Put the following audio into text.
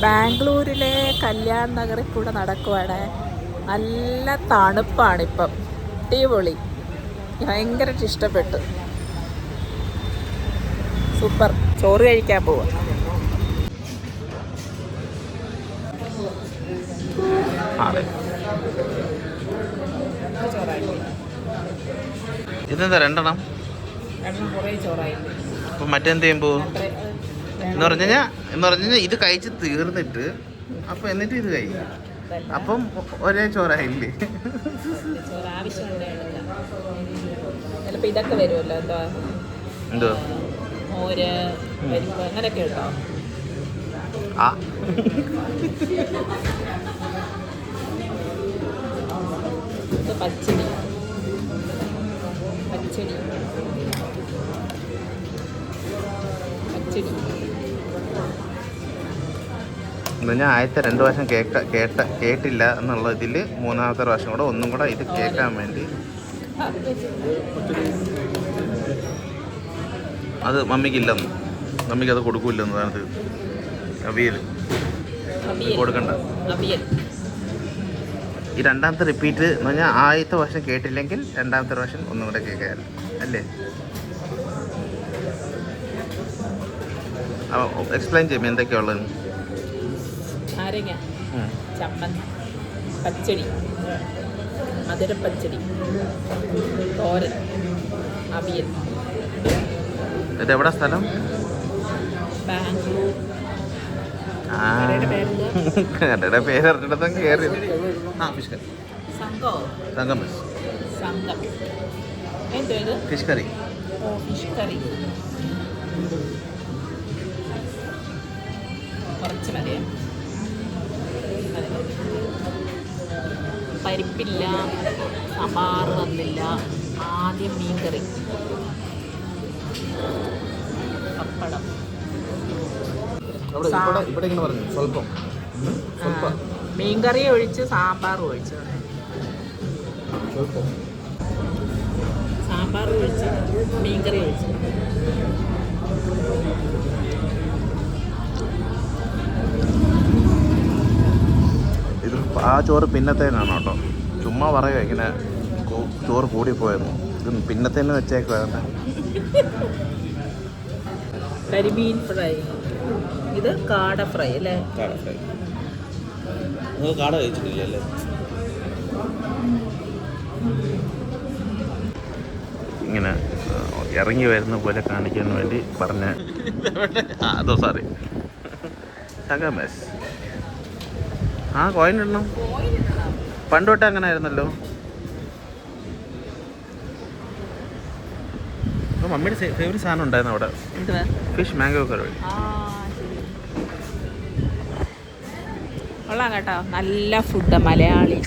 ബാംഗ്ലൂരിലെ കല്യാൺ നഗറിൽ കൂടെ നടക്കുവാണ്. നല്ല തണുപ്പാണിപ്പം, അടിപൊളി, ഭയങ്കരമായിട്ട് ഇഷ്ടപ്പെട്ടു. സൂപ്പർ. ചോറ് കഴിക്കാൻ പോവാ. ഇതെന്താ രണ്ടെണ്ണം? അപ്പം മറ്റെന്ത് ചെയ്യുമ്പോ എന്ന് പറഞ്ഞു കഴിഞ്ഞാൽ ഇത് കഴിച്ച് തീർന്നിട്ട് അപ്പം എന്നിട്ട് ഇത് കഴിക്കും. അപ്പം ഒരേ ചോറായില്ലേ? ഇതൊക്കെ വരുമല്ലോ, എന്തോ മോര് പരിപ്പ് അങ്ങനെയൊക്കെ ഉണ്ടോ? ആ പച്ചടി പച്ചടി പച്ചടി ഞാൻ ആദ്യത്തെ 2 പ്രാവശ്യം കേട്ടില്ല എന്നുള്ള ഇതിൽ മൂന്നാമത്തെ പ്രാവശ്യം കൂടെ ഒന്നും കൂടെ ഇത് കേൾക്കാൻ വേണ്ടി അത് മമ്മിക്കില്ലെന്ന്, മമ്മിക്ക് അത് കൊടുക്കൂല്ലെന്ന്. അത് അവിയൽ കൊടുക്കണ്ട. ഈ രണ്ടാമത്തെ റിപ്പീറ്റ് എന്ന് പറഞ്ഞാൽ ആദ്യത്തെ പ്രാവശ്യം കേട്ടില്ലെങ്കിൽ രണ്ടാമത്തെ പ്രാവശ്യം ഒന്നും കൂടെ കേൾക്കാറ് അല്ലേ? എക്സ്പ്ലെയിൻ ചെയ്യുമ്പോൾ എന്തൊക്കെയുള്ളത്? നാരങ്ങ, ചമ്മന്തി, പച്ചടി, മധുരപ്പച്ചടി, തോരൻ, അവിയൽ. ഇതെവിടെ സ്ഥലം? ബാംഗ്ലൂർ. കടയുടെ പേര് അറിഞ്ഞിടത്തും കയറി. സംഘം ഫിഷ് കറി. ഫിഷ് കറി കുറച്ച് മതിയേ. പരിപ്പില്ല, സാമ്പാർ വന്നില്ല. ആദ്യം മീൻകറി, പപ്പടം. മീൻകറി ഒഴിച്ച് സാമ്പാർ ഒഴിച്ച്, സാമ്പാർ ഒഴിച്ച് മീൻകറി ഒഴിച്ച്. ഇത് ആ ചോറ് പിന്നത്തേനാണ് കേട്ടോ. ചുമ്മാ പറയുക ഇങ്ങനെ ചോറ് കൂടിപ്പോയെന്നു. ഇത് പിന്നത്തേന്ന് വെച്ചേക്കുവാ. കരിമീൻ ഫ്രൈ. ഇത് കാട ഫ്രൈ അല്ലേ? കാട ഫ്രൈ. നിങ്ങൾ കാട കഴിച്ചിട്ടില്ല അല്ലേ? ഇങ്ങനെ ഇറങ്ങി വരുന്ന പോലെ കാണിക്കാൻ വേണ്ടി പറഞ്ഞ അതോ സോറി സംഗമേശ്. ആ കോയിൻ ഇടണം. പണ്ട് തൊട്ട് അങ്ങനെ ആയിരുന്നല്ലോ. മമ്മിയുടെ ഫേവറേറ്റ് സാധനം ഉണ്ടായിരുന്നു അവിടെ, ഫിഷ് മാംഗോ കറി. കൊള്ളാം കേട്ടോ, നല്ല ഫുഡ്. മലയാളി